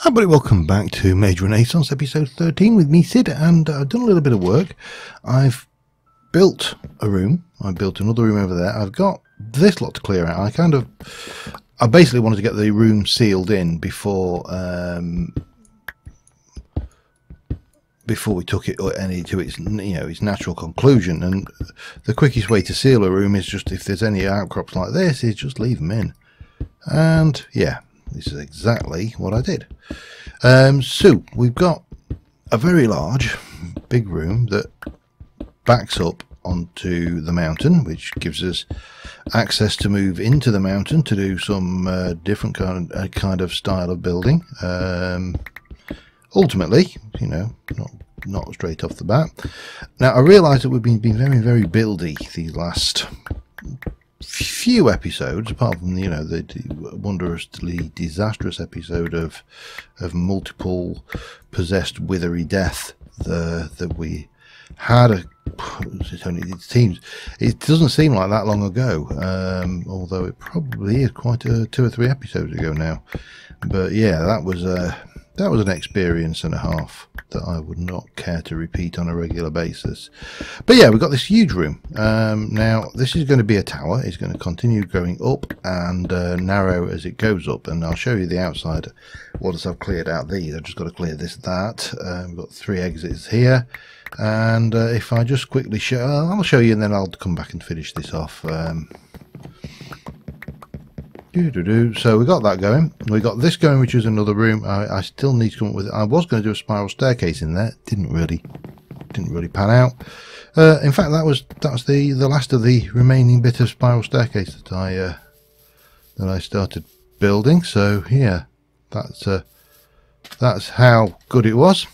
Hi everybody, welcome back to Mage Renaissance episode 13 with me, Sid, and I've done a little bit of work. I've built a room. I built another room over there. I've got this lot to clear out. I basically wanted to get the room sealed in before we took it to its its natural conclusion. And the quickest way to seal a room is just, if there's any outcrops like this, is just leave them in. And yeah, this is exactly what I did. So we've got a very large, big room that backs up onto the mountain, which gives us access to move into the mountain to do some different kind of style of building. Ultimately, not straight off the bat. Now, I realise that we've been very, very buildy these last few episodes, apart from the wondrously disastrous episode of multiple possessed withery death that we had. It doesn't seem like that long ago, although it probably is quite 2 or 3 episodes ago now. But yeah, that was an experience and a half that I would not care to repeat on a regular basis. But yeah, we've got this huge room. Now, this is going to be a tower. It's going to continue going up and narrow as it goes up. And I'll show you the outside once I've cleared out these. I've just got to clear that. We've got 3 exits here. And if I just quickly show, I'll show you and then I'll come back and finish this off. So we got that going. We got this going, which is another room. I still need to come up with it. I was going to do a spiral staircase in there. Didn't really pan out. In fact, that's the last of the remaining bit of spiral staircase that I started building. So yeah, that's how good it was.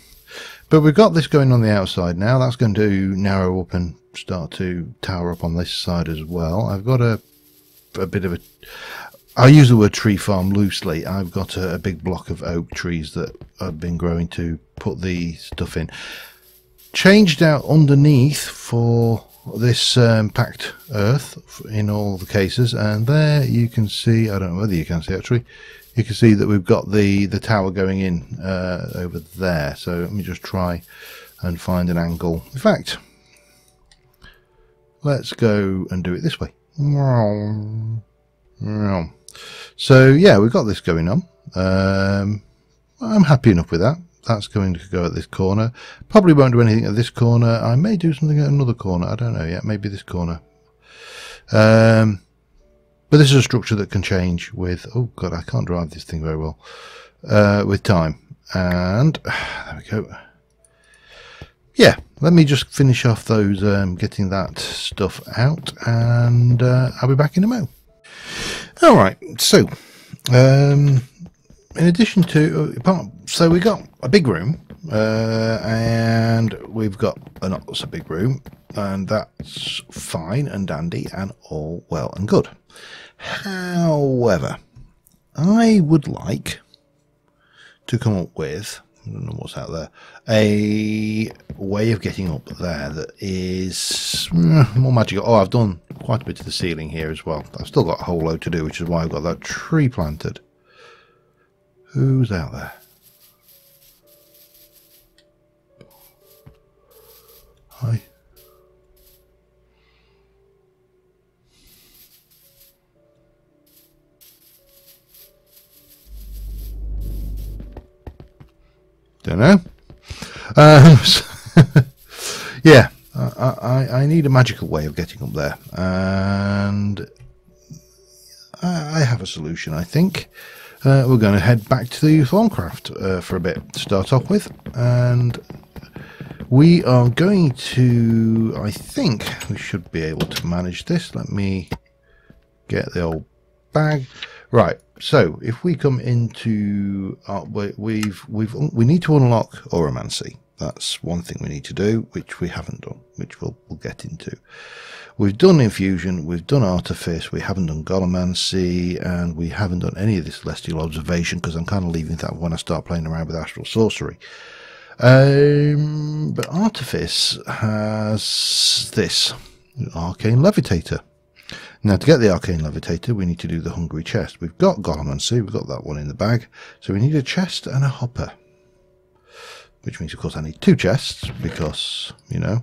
But we've got this going on the outside now. That's going to narrow up and start to tower up on this side as well. I've got a bit of a... I use the word tree farm loosely. I've got a big block of oak trees that I've been growing to put the stuff in. Changed out underneath for this packed earth in all the cases, and there you can see, I don't know whether you can see actually, you can see that we've got the tower going in over there. So let me just try and find an angle. In fact, let's go and do it this way. So yeah, we've got this going on. I'm happy enough with that. That's going to go at this corner. Probably won't do anything at this corner. I may do something at another corner. I don't know yet. Maybe this corner. But this is a structure that can change with... Oh god, I can't drive this thing very well. With time. And there we go. Yeah, let me just finish off those, getting that stuff out, and I'll be back in a moment. Alright, so in addition to so we got a big room, and we've got a not so big room, and that's fine and dandy and all well and good. However, I would like to come up with, I don't know what's out there, a way of getting up there that is more magical. Oh, I've done quite a bit of the ceiling here as well. I've still got a whole load to do, which is why I've got that tree planted. Who's out there? Hi. Don't know. Yeah, I need a magical way of getting up there, and I have a solution, I think. We're going to head back to the Thaumcraft for a bit to start off with, and we are going to... I think we should be able to manage this. Let me get the old bag. Right, so if we come into we need to unlock Oromancy. That's one thing we need to do, which we haven't done, which we'll get into. We've done Infusion, we've done Artifice, we haven't done Golemancy, and we haven't done any of this Celestial Observation, because I'm kind of leaving that when I start playing around with Astral Sorcery. But Artifice has this Arcane Levitator. Now, to get the arcane levitator, we need to do the hungry chest. We've got Golemancy, we've got that one in the bag, so we need a chest and a hopper. Which means, of course, I need 2 chests, because, you know,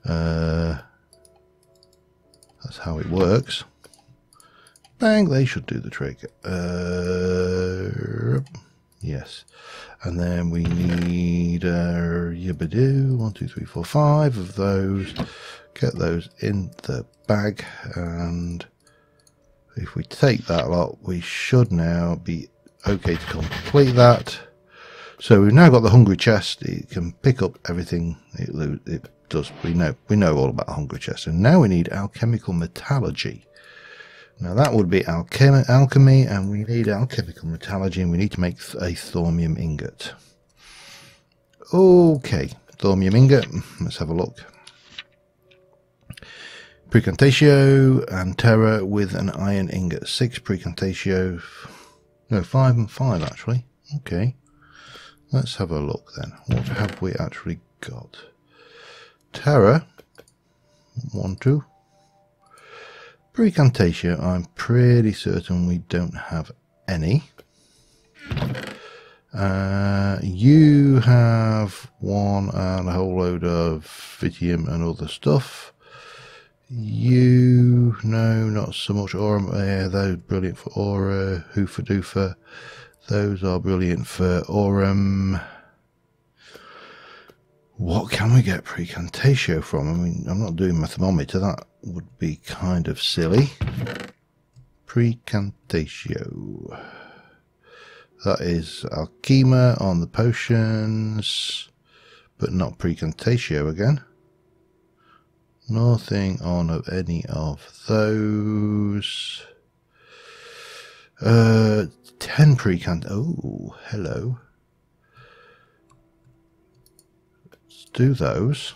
that's how it works. Bang, they should do the trick. Yes. And then we need yibbidoo, 1, 2, 3, 4, 5 of those. Get those in the bag, and if we take that lot, we should now be okay to complete that. So we've now got the hungry chest. It can pick up everything it does. We know all about the hungry chest, and now we need alchemical metallurgy. Now that would be alchemy, and we need alchemical metallurgy, and we need to make a thaumium ingot. Okay, thaumium ingot. Let's have a look. Precantatio and Terra with an iron ingot. 6 precantatio. No, 5 and 5 actually. Okay. Let's have a look then. What have we actually got? Terra. 1, 2. Precantatio, I'm pretty certain we don't have any. You have 1 and a whole load of Vitium and other stuff. You, no, not so much. Aurum, yeah, those brilliant for Aura. Hoofa Doofa, those are brilliant for Aurum. What can we get Precantatio from? I mean, I'm not doing my thermometer, that would be kind of silly. Precantatio. That is Alchema on the potions, but not Precantatio again. Nothing on of any of those. 10 precant. Oh, hello. Let's do those.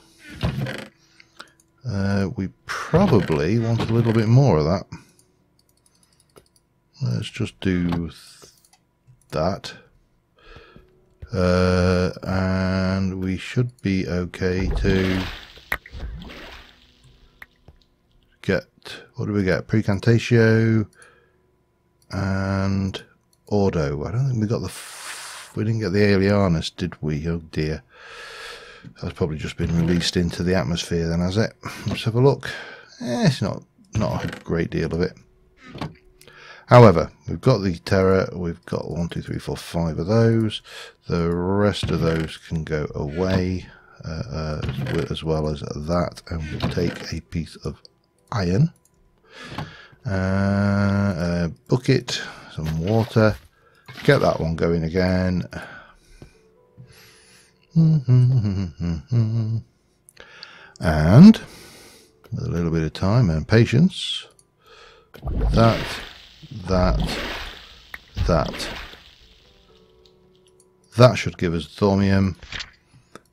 We probably want a little bit more of that. Let's just do that. And we should be okay to get, what do we get? Precantatio and Ordo. I don't think we got we didn't get the Alianus, did we? Oh dear. That's probably just been released into the atmosphere then, has it? Let's have a look. It's not a great deal of it. However, we've got the Terra, we've got 1, 2, 3, 4, 5 of those. The rest of those can go away, as well as that, and we'll take a piece of iron, a bucket, some water, get that one going again. And with a little bit of time and patience, that should give us thaumium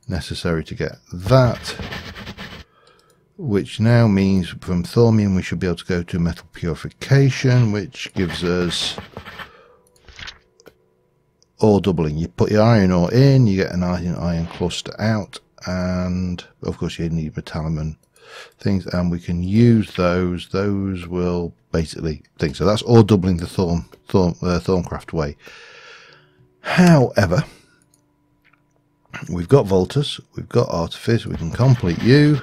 necessary to get that, which now means from thaumium we should be able to go to metal purification, which gives us ore doubling. You put your iron ore in, you get an iron cluster out, and of course you need metallum things, and we can use those. Those will basically things. So that's ore doubling the Thaumcraft way. However, we've got Voltus, we've got Artifice, we can complete you,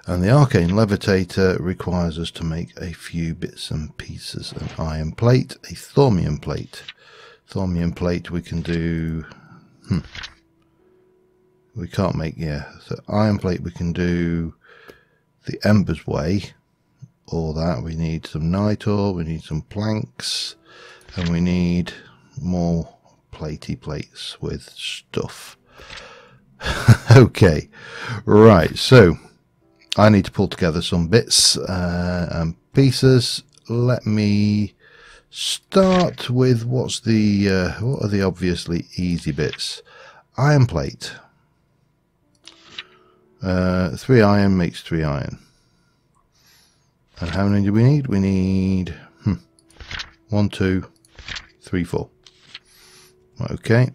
and the Arcane Levitator requires us to make a few bits and pieces. An iron plate, a thaumium plate. Thaumium plate we can do... we can't make... yeah, so iron plate we can do the Ember's Way, or that. We need some nitor, we need some planks, and we need more platey plates with stuff. Okay, right, so I need to pull together some bits and pieces. Let me start with what are the obviously easy bits. Iron plate. 3 iron makes 3 iron. And how many do we need? We need 1, 2, 3, 4. Okay.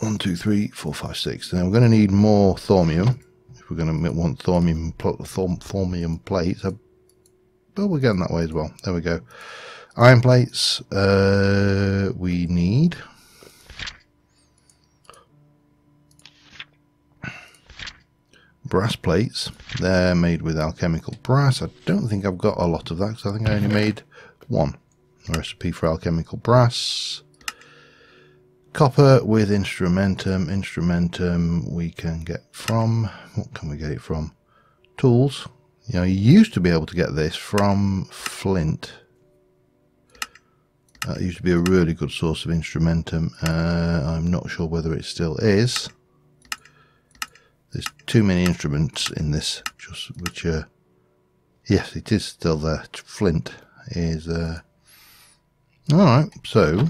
1, 2, 3, 4, 5, 6. Then we're going to need more thaumium. If we're going to want thaumium plates. But we're getting that way as well. There we go. Iron plates. We need brass plates. They're made with alchemical brass. I don't think I've got a lot of that because I think I only made one. A recipe for alchemical brass. Copper with instrumentum. Instrumentum we can get from, what can we get it from? Tools. You know, you used to be able to get this from flint. That used to be a really good source of instrumentum. I'm not sure whether it still is. There's too many instruments in this, which yes, it is still there. Flint is alright, so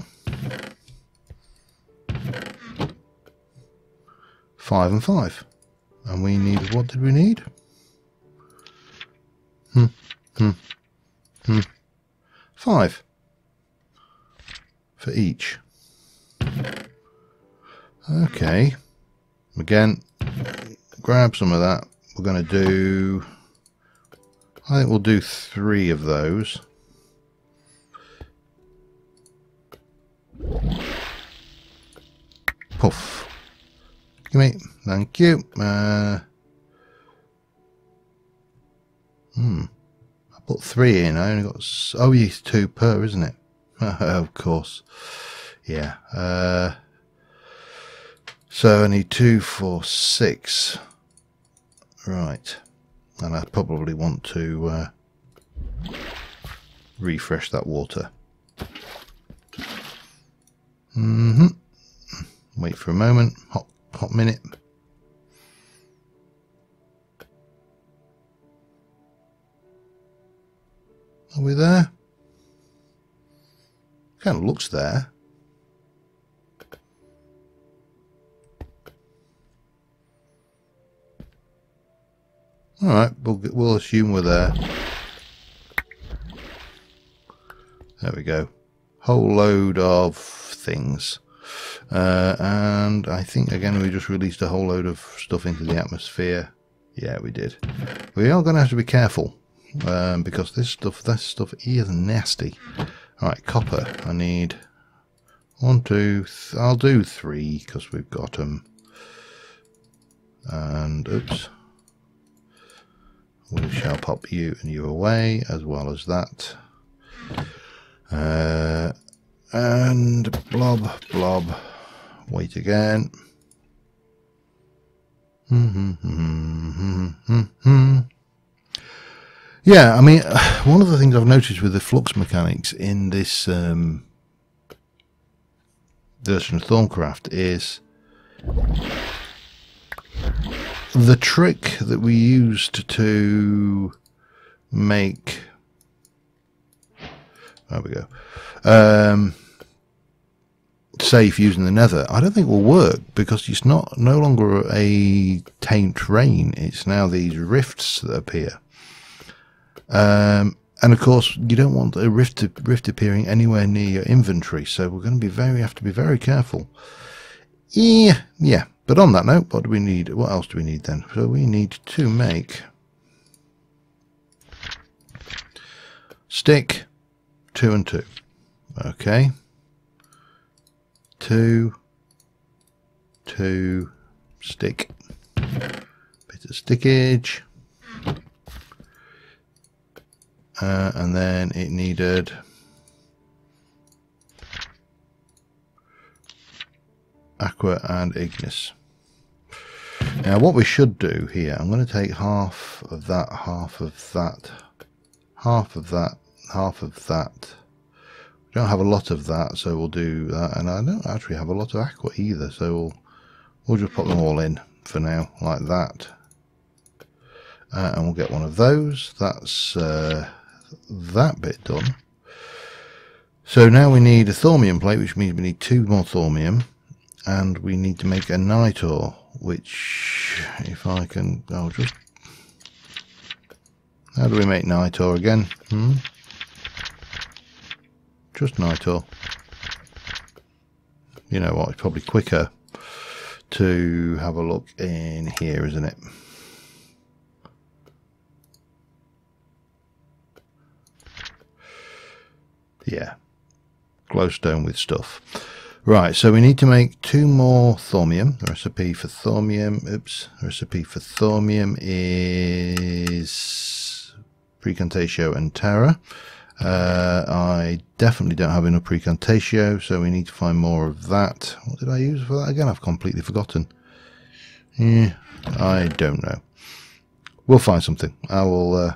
5 and 5. And we need, what did we need? 5 for each. Okay. Again, grab some of that. We're going to do, I think we'll do 3 of those. Poof. Gimme. Thank you. I put 3 in. I only got, oh yes, 2 per, isn't it? Of course. Yeah. So I need 2, 4, 6. Right. And I probably want to refresh that water. Wait for a moment. Hot minute. Are we there? Kind of looks there. All right, we'll assume we're there. There we go. Whole load of things. And I think again we just released a whole load of stuff into the atmosphere. Yeah, we did. We are going to have to be careful because this stuff is nasty. All right, copper. I need 1, 2. I'll do 3 because we've got them. And oops, we shall pop you and you away as well as that. And blob. Wait again. Yeah, I mean, one of the things I've noticed with the flux mechanics in this version of Thaumcraft is the trick that we used to make. There we go. Safe using the nether, I don't think will work because it's no longer a taint rain. It's now these rifts that appear. And of course, you don't want a rift appearing anywhere near your inventory, so we're going to have to be very careful. Yeah. But on that note, what do we need? What else do we need then? So we need to make stick 2 and 2. Okay. 2 stick. Bit of stickage. And then it needed aqua and ignis. Now what we should do here, I'm going to take half of that, half of that, half of that, half of that. We don't have a lot of that, so we'll do that. And I don't actually have a lot of aqua either, so we'll just put them all in for now, like that. And we'll get one of those. That's that bit done. So now we need a thaumium plate, which means we need 2 more thaumium, and we need to make a nitor, which if I can, I'll just, how do we make nitor again? Just nitor. You know what, it's probably quicker to have a look in here, isn't it? Yeah, glowstone with stuff. Right, so we need to make 2 more thaumium. The recipe for thaumium, is precantatio and terra. I definitely don't have enough precantatio, so we need to find more of that. What did I use for that again? I've completely forgotten. Yeah, I don't know. We'll find something. I will.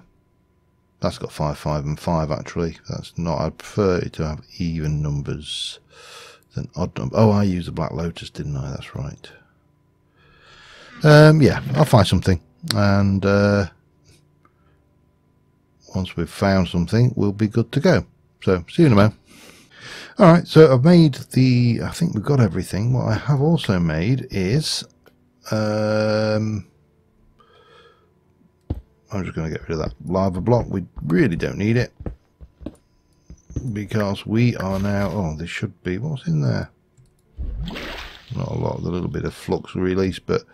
That's got 5, 5, and 5 actually. That's not. I prefer it to have even numbers than odd numbers. Oh, I used the Black Lotus, didn't I? That's right. Yeah, I'll find something, and once we've found something, we'll be good to go. So, see you in a moment. Alright, so I've made I think we've got everything. What I have also made is, I'm just going to get rid of that lava block. We really don't need it, because we are now, oh, this should be, what's in there? Not a lot, a little bit of flux release, but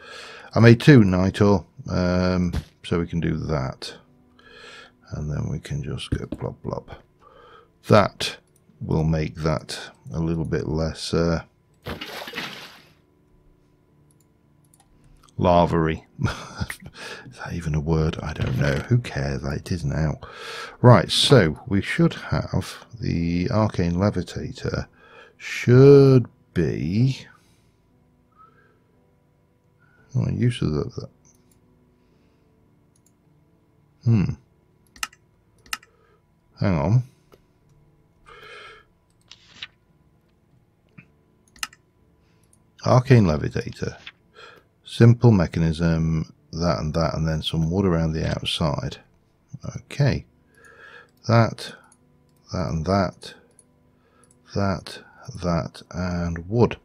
I made 2 Nitrous, so we can do that. And then we can just go blob blob. That will make that a little bit less lava-y. Is that even a word? I don't know. Who cares? It is now. Right, so we should have the arcane levitator. Should be. Oh, use of that. Hang on. Arcane levitator. Simple mechanism, that, and then some wood around the outside. Okay. That, and that, and wood.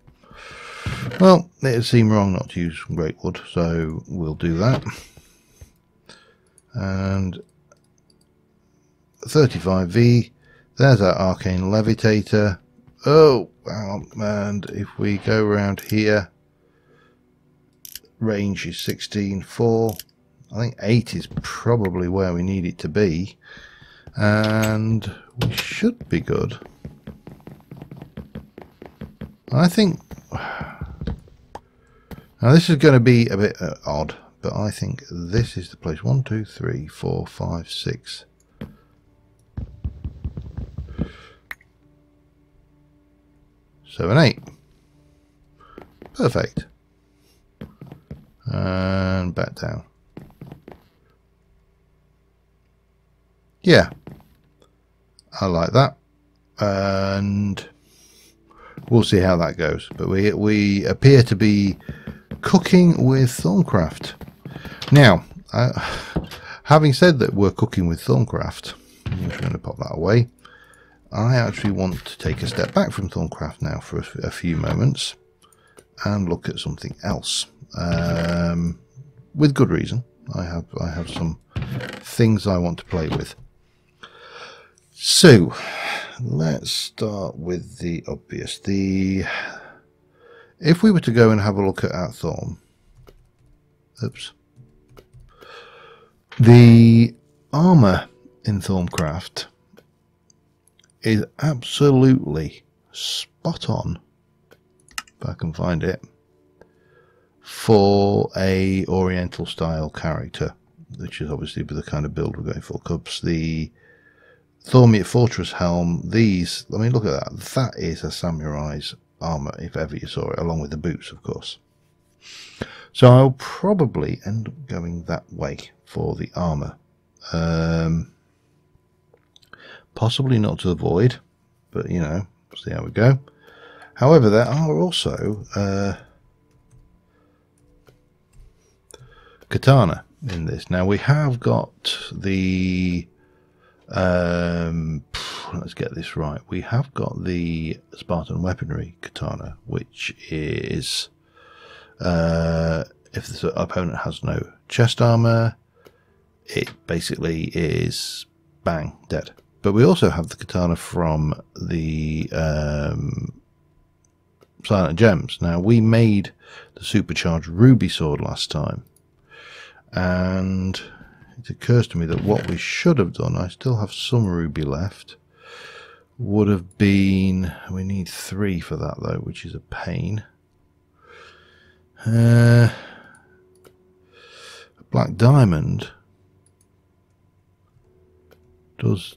Well, it would seem wrong not to use great wood, so we'll do that. And 35V, there's our arcane levitator. Oh, and if we go around here, range is 16.4. I think 8 is probably where we need it to be, and we should be good. I think now this is going to be a bit odd, but I think this is the place. 1, 2, 3, 4, 5, 6. 7, 8. Perfect. And back down. Yeah, I like that, and we'll see how that goes. But we appear to be cooking with Thaumcraft. Now, having said that we're cooking with Thaumcraft, I'm just going to pop that away. I actually want to take a step back from Thaumcraft now for a few moments and look at something else. With good reason. I have some things I want to play with. So let's start with the obvious. If we were to go and have a look at Thaum, the armour in Thaumcraft is absolutely spot on, if I can find it, for a Oriental style character, which is obviously the kind of build we're going for. Because the Thaumic Fortress helm, these, I mean, look at that. That is a samurai's armour, if ever you saw it, along with the boots, of course. So I'll probably end up going that way for the armour. Possibly not to the void, but you know, see how we go. However, there are also katana in this. Now we have got the let's get this right. We have got the Spartan weaponry katana, which is if the opponent has no chest armor, it basically is bang dead. But we also have the katana from the Silent Gems. Now, we made the supercharged ruby sword last time, and it occurs to me that what we should have done, I still have some ruby left, would have been, we need 3 for that though, which is a pain. Black diamond does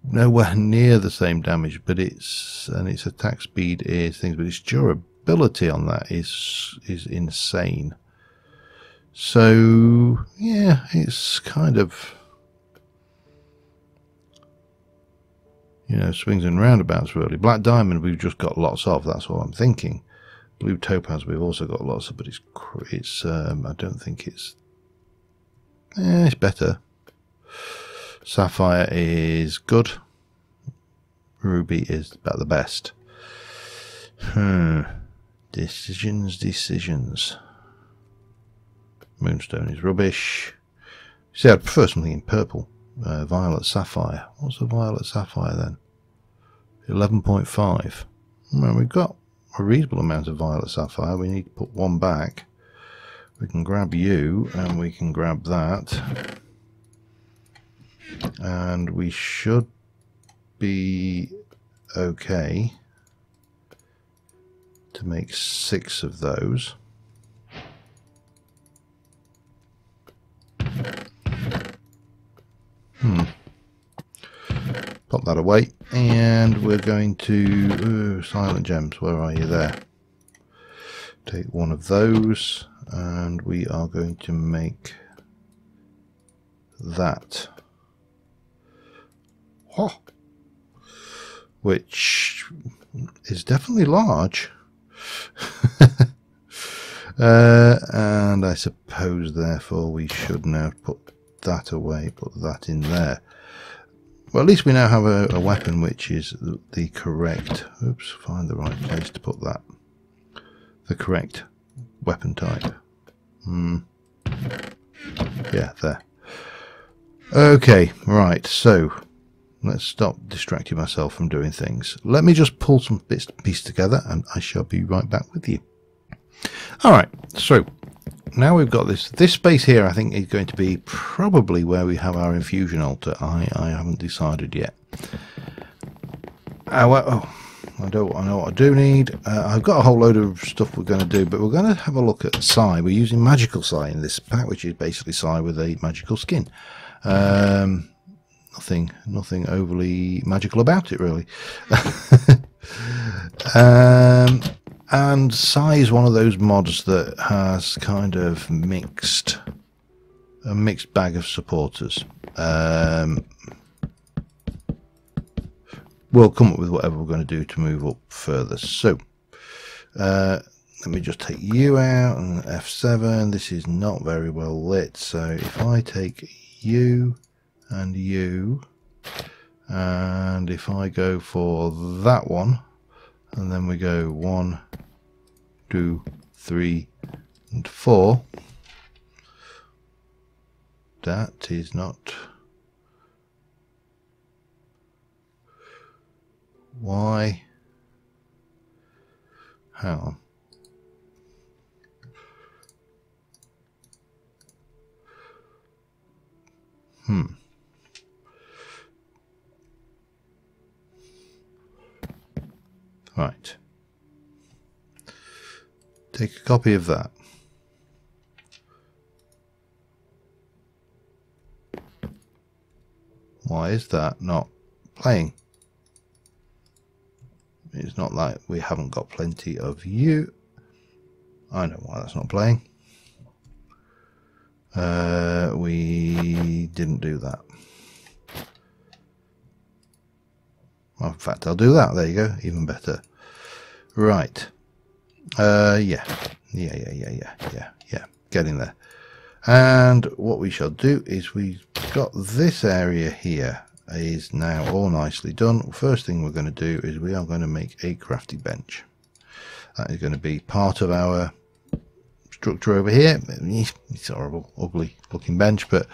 nowhere near the same damage, but its attack speed is things, but its durability on that is insane. So yeah, it's kind of, you know, swings and roundabouts really. Black diamond we've just got lots of, that's what I'm thinking. Blue topaz we've also got lots of, but it's I don't think it's better. Sapphire is good. Ruby is about the best. Decisions. Moonstone is rubbish. See, I'd prefer something in purple. Violet sapphire. What's a violet sapphire then? 11.5. Well, we've got a reasonable amount of violet sapphire. We need to put 1 back. We can grab you, and we can grab that. And we should be okay to make 6 of those. Pop that away, and we're going to silent gems. Where are you? There. Take 1 of those, and we are going to make that. Oh, which is definitely large. And I suppose therefore we should now put that away, put that in there. Well, at least we now have a weapon which is the correct, oops, find the right place to put that, the correct weapon type. Yeah, there. Okay, right, so let's stop distracting myself from doing things. Let me just pull some bits and pieces together, and I shall be right back with you. Alright, so now we've got this space here. I think is going to be probably where we have our infusion altar. I haven't decided yet. I know what I do need. I've got a whole load of stuff we're going to do, but we're going to have a look at Psi. We're using magical Psi in this pack, which is basically Psi with a magical skin. Nothing overly magical about it, really. And Psi is one of those mods that has kind of a mixed bag of supporters. We'll come up with whatever we're going to do to move up further. So let me just take you out, and F7. This is not very well lit, so if I take you and you, and if I go for that one, and then we go 1, 2, 3, and 4. That is not. Why? Hang on. Right. Take a copy of that. Why is that not playing? It's not like we haven't got plenty of you. I know why that's not playing. We didn't do that. Well, in fact, I'll do that. There you go. Even better. Right. Yeah. Getting there. And what we shall do is we've got this area here is now all nicely done. First thing we're going to do is we are going to make a crafty bench. That is going to be part of our structure over here. It's a horrible, ugly looking bench, but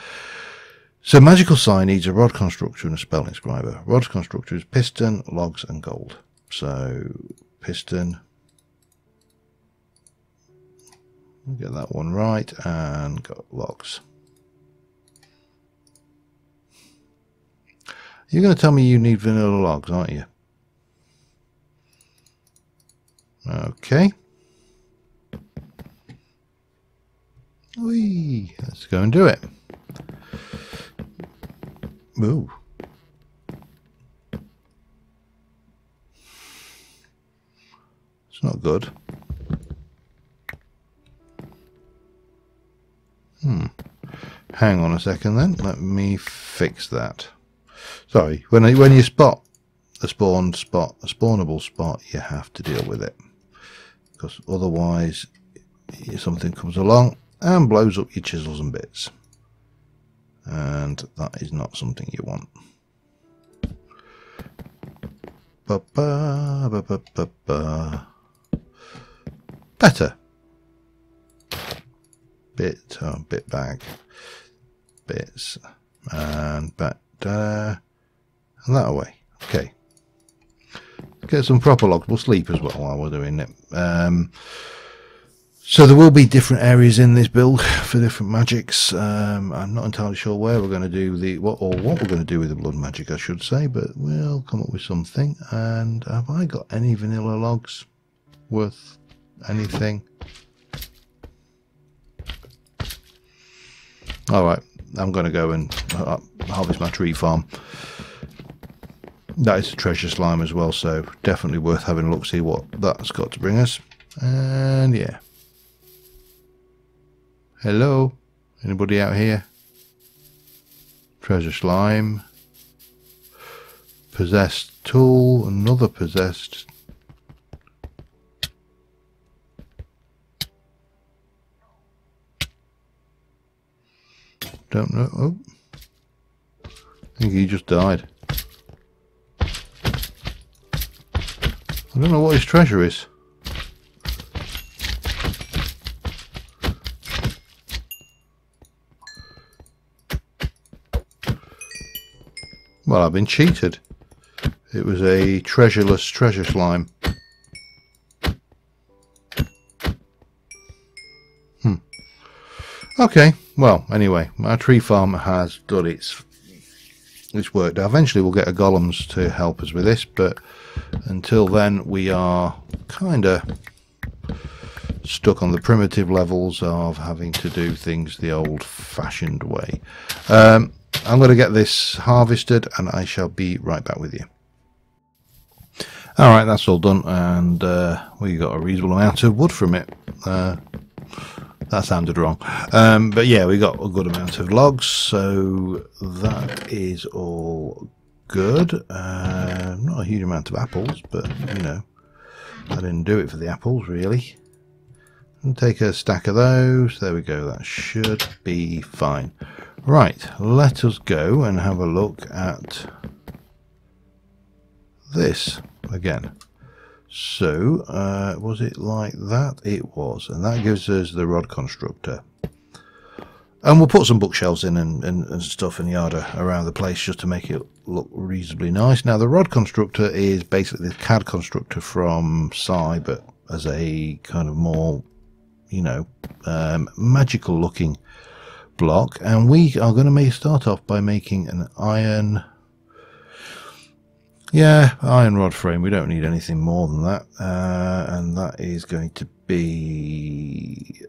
so magical Psi needs a rod constructor and a spell inscriber. Rod constructor is piston, logs, and gold. So piston, we'll get that one right, and got logs. You're going to tell me you need vanilla logs, aren't you? Okay. Whee! Let's go and do it. Ooh. It's not good. Hang on a second then. Let me fix that. Sorry, when you spot a spawnable spot, you have to deal with it. Because otherwise something comes along and blows up your chisels and bits. And that is not something you want. Better. Bit bag. Bits. And back there. And that away. Okay. Get some proper logs. We'll sleep as well while we're doing it. So there will be different areas in this build for different magics. I'm not entirely sure where we're going to do what we're going to do with the blood magic, I should say, but we'll come up with something. And have I got any vanilla logs worth anything? All right, I'm going to go and harvest my tree farm. That is a treasure slime as well, so definitely worth having a look, see what that's got to bring us. And yeah. Hello? Anybody out here? Treasure slime. Possessed tool. Another possessed. Don't know. Oh. I think he just died. I don't know what his treasure is. Well, I've been cheated. It was a treasureless treasure slime. Okay, well, anyway, my tree farm has done its work. Now, eventually we'll get a golems to help us with this, but until then we are kind of stuck on the primitive levels of having to do things the old-fashioned way. I'm going to get this harvested and I shall be right back with you. Alright, that's all done, and we got a reasonable amount of wood from it. That sounded wrong. But yeah, we got a good amount of logs, so that is all good. Not a huge amount of apples, but you know, I didn't do it for the apples really. I'll take a stack of those. There we go, that should be fine. Right, let us go and have a look at this again. So, was it like that? It was, and that gives us the rod constructor. And we'll put some bookshelves in and stuff in the yard around the place just to make it look reasonably nice. Now, the rod constructor is basically the CAD constructor from Psy, but as a kind of more, you know, magical looking block. And we are going to start off by making an iron... Yeah, iron rod frame. We don't need anything more than that. And that is going to be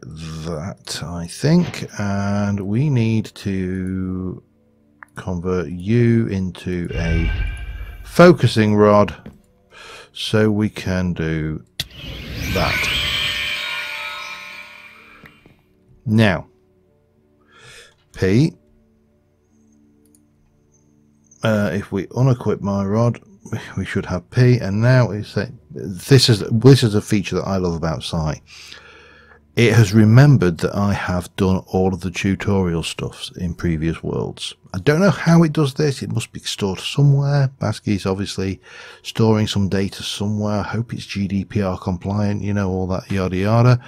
that, I think. And we need to convert you into a focusing rod so we can do that. Now, P, if we unequip my rod, we should have P, and now it's this is a feature that I love about Psy. It has remembered that I have done all of the tutorial stuff in previous worlds. I don't know how it does this. It must be stored somewhere. Baski's obviously storing some data somewhere. I hope it's GDPR compliant, you know, all that yada yada.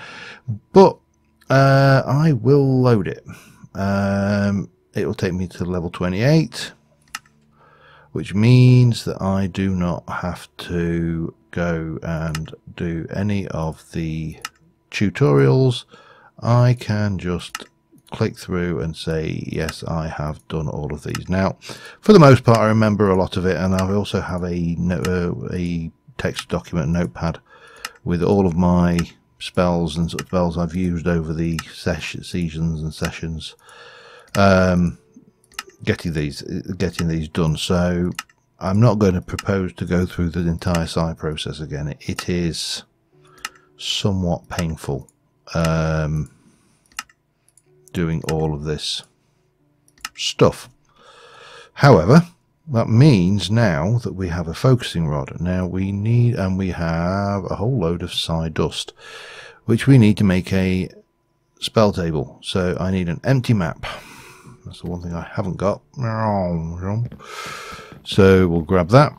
But I will load it. It will take me to level 28. Which means that I do not have to go and do any of the tutorials. I can just click through and say, yes, I have done all of these. Now, for the most part, I remember a lot of it, and I also have a text document notepad with all of my spells and sort of spells I've used over the seasons and sessions, getting these done. So I'm not going to propose to go through the entire side process again. It is somewhat painful doing all of this stuff. However, that means now that we have a focusing rod. Now we need, and we have a whole load of side dust, which we need to make a spell table. So I need an empty map. That's the one thing I haven't got. So we'll grab that.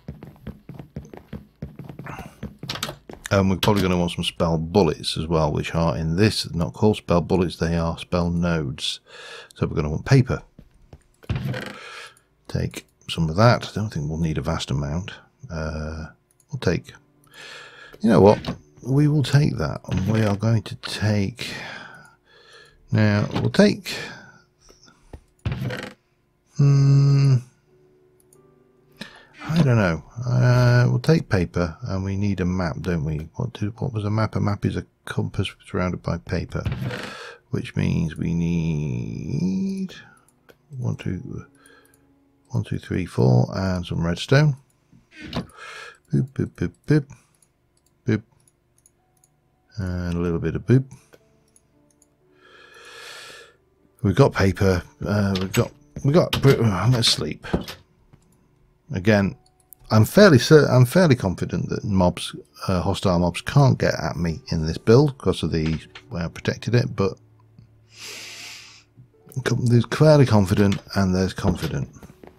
And we're probably going to want some spell bullets as well, which are in this, not called spell bullets, they are spell nodes. So we're going to want paper. Take some of that. I don't think we'll need a vast amount. We'll take, you know what, we will take that, and we are going to take, now we'll take I don't know, we'll take paper, and we need a map, don't we? What was a map? A map is a compass surrounded by paper, which means we need 1, 2, 3, 4, and some redstone. Boop, boop, boop, boop, boop, and a little bit of boop. We've got paper. We got. Let's sleep. Again, I'm fairly confident that mobs, hostile mobs, can't get at me in this build because of the way I protected it. But there's fairly confident, and there's confident.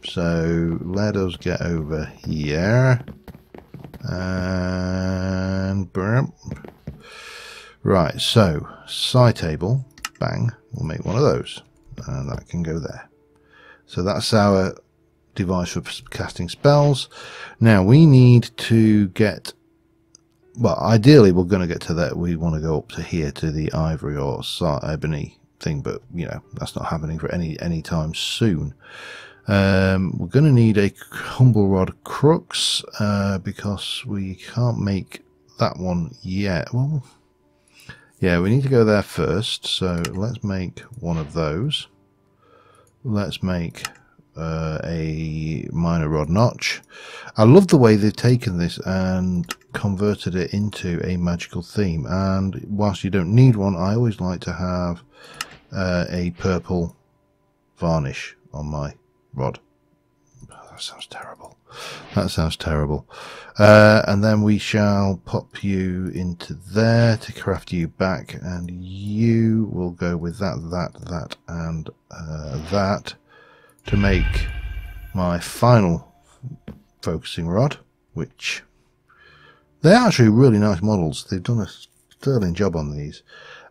So let us get over here and right, so side table, bang, we'll make one of those, and that can go there. So that's our device for casting spells. Now we need to get, well, ideally we're going to get to that, we want to go up to here to the ivory or ebony thing, but you know, that's not happening for any time soon. We're going to need a humble rod crux because we can't make that one yet. Well, yeah, we need to go there first. So let's make one of those. Let's make a minor rod notch. I love the way they've taken this and converted it into a magical theme. And whilst you don't need one, I always like to have a purple varnish on my rod. That sounds terrible. That sounds terrible. And then we shall pop you into there to craft you back, and you will go with that, and that to make my final focusing rod, which they're actually really nice models. They've done a sterling job on these.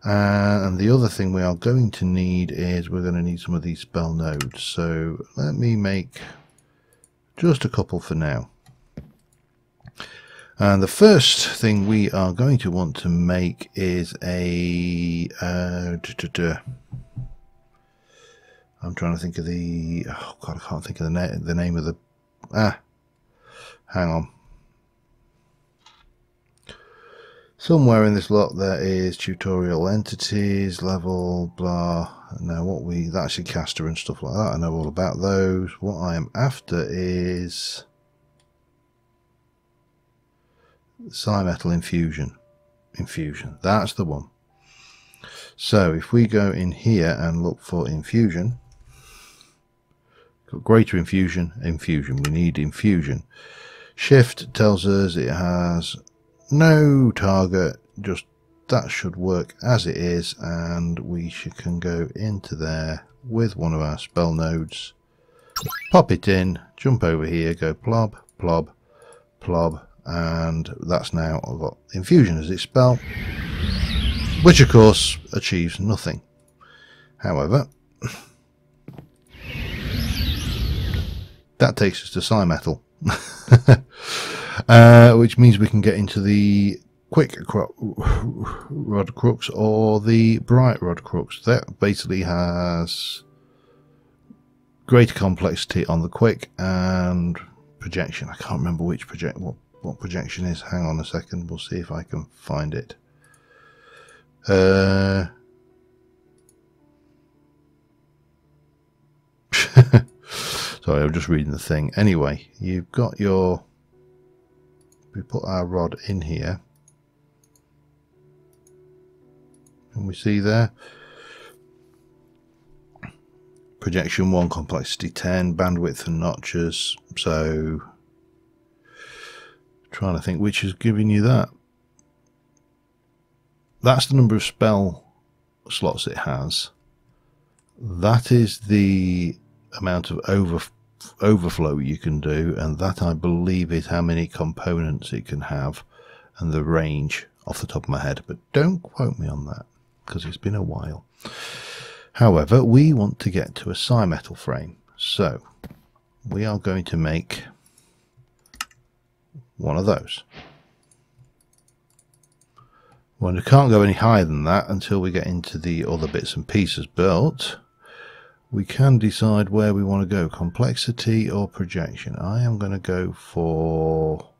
And the other thing we are going to need is we're going to need some of these spell nodes. So let me make just a couple for now. And the first thing we are going to want to make is a I'm trying to think of the, oh god, I can't think of the name of the, hang on. Somewhere in this lot there is tutorial entities, level, blah. Now that's your caster and stuff like that. I know all about those. What I am after is Psymetal infusion. That's the one. So if we go in here and look for infusion, got greater infusion. We need infusion. Shift tells us it has no target, just that should work as it is, and we can go into there with one of our spell nodes, pop it in, jump over here, go plob, plob, plob, and that's now I've got infusion as its spell, which of course achieves nothing. However, that takes us to Psymetal. Which means we can get into the quick rod crux or the bright rod crux. That basically has greater complexity on the quick and projection. I can't remember which what projection is. Hang on a second, we'll see if I can find it. Sorry, I'm just reading the thing. Anyway, you've got your... We put our rod in here. Can we see there? Projection 1, complexity 10, bandwidth and notches. So, trying to think which is giving you that. That's the number of spell slots it has. That is the amount of overflow you can do, and that I believe is how many components it can have, and the range off the top of my head, but don't quote me on that because it's been a while. However, we want to get to a psi-metal frame, so we are going to make one of those. Well, we can't go any higher than that until we get into the other bits and pieces, but we can decide where we want to go, complexity or projection. I am going to go for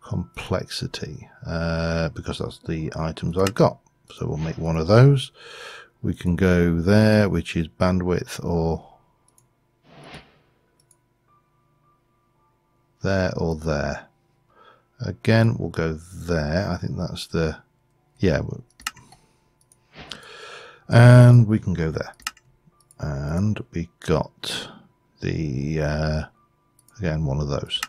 complexity because that's the items I've got. So we'll make one of those. We can go there, which is bandwidth, or there or there. Again, we'll go there. I think that's the... Yeah. And we can go there. And we got the again one of those,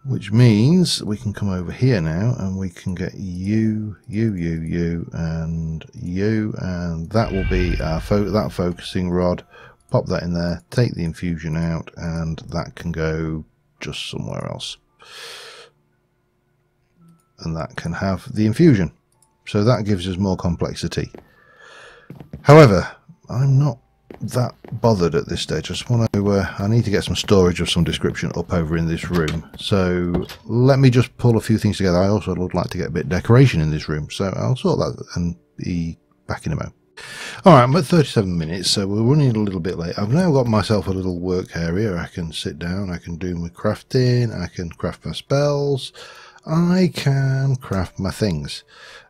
which means we can come over here now and we can get you, and that will be our that focusing rod. Pop that in there, take the infusion out, and that can go just somewhere else, and that can have the infusion. So that gives us more complexity. However, I'm not that bothered at this stage. I just want to I need to get some storage of some description up over in this room, so let me just pull a few things together. I also would like to get a bit of decoration in this room, so I'll sort that and be back in a moment. Alright, I'm at 37 minutes, so we're running a little bit late. I've now got myself a little work area. I can sit down, I can do my crafting, I can craft my spells, I can craft my things.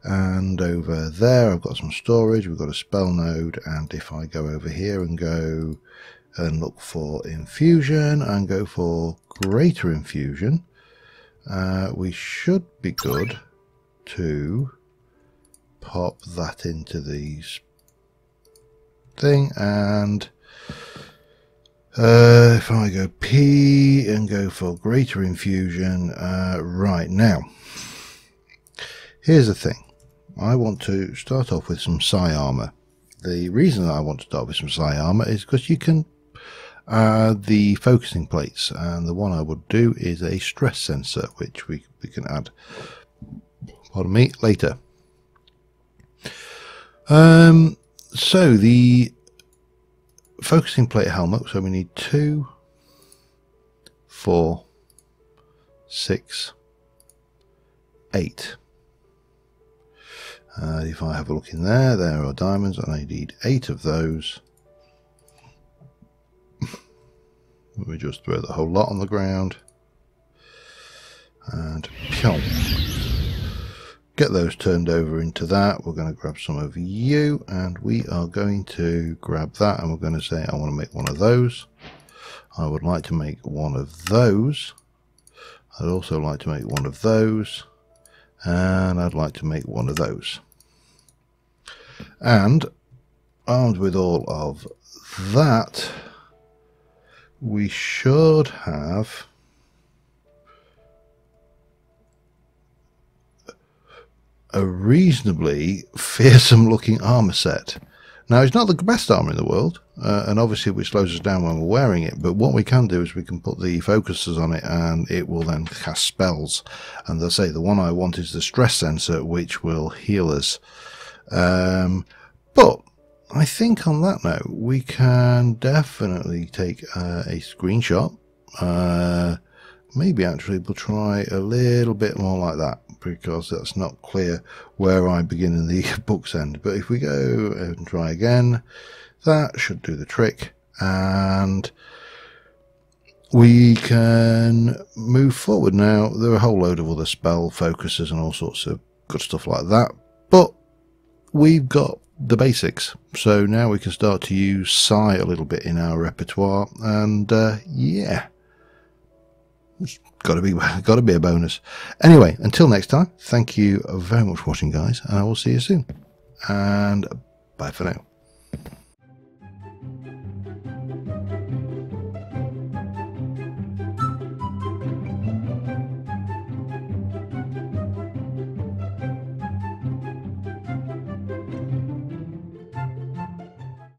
And over there I've got some storage, we've got a spell node, and if I go over here and go and look for infusion and go for greater infusion, we should be good to pop that into these thing, and if I go P and go for greater infusion, right now, here's the thing. I want to start off with some psi armor. The reason I want to start with some psi armor is because you can add the focusing plates, and the one I would do is a stress sensor, which we can add, pardon me, later. So the focusing plate helmet, so we need 2, 4, 6, 8. If I have a look in there, there are diamonds, and I need 8 of those. We just throw the whole lot on the ground and pshom. Get those turned over into that. We're going to grab some of you, and we are going to grab that, and we're going to say I want to make one of those. I would like to make one of those. I'd also like to make one of those, and I'd like to make one of those. And armed with all of that, we should have a reasonably fearsome looking armor set. Now, it's not the best armor in the world, and obviously it slows us down when we're wearing it, but what we can do is we can put the focusers on it and it will then cast spells. And they'll say the one I want is the stress sensor, which will heal us. But I think on that note, we can definitely take a screenshot. Maybe actually we'll try a little bit more like that, because that's not clear where I begin in the book's end. But if we go and try again, that should do the trick. And we can move forward. Now, there are a whole load of other spell focuses and all sorts of good stuff like that, but we've got the basics. So now we can start to use Psi a little bit in our repertoire, and yeah, it's got to be a bonus. Anyway, until next time, thank you very much for watching, guys, and I will see you soon. And bye for now.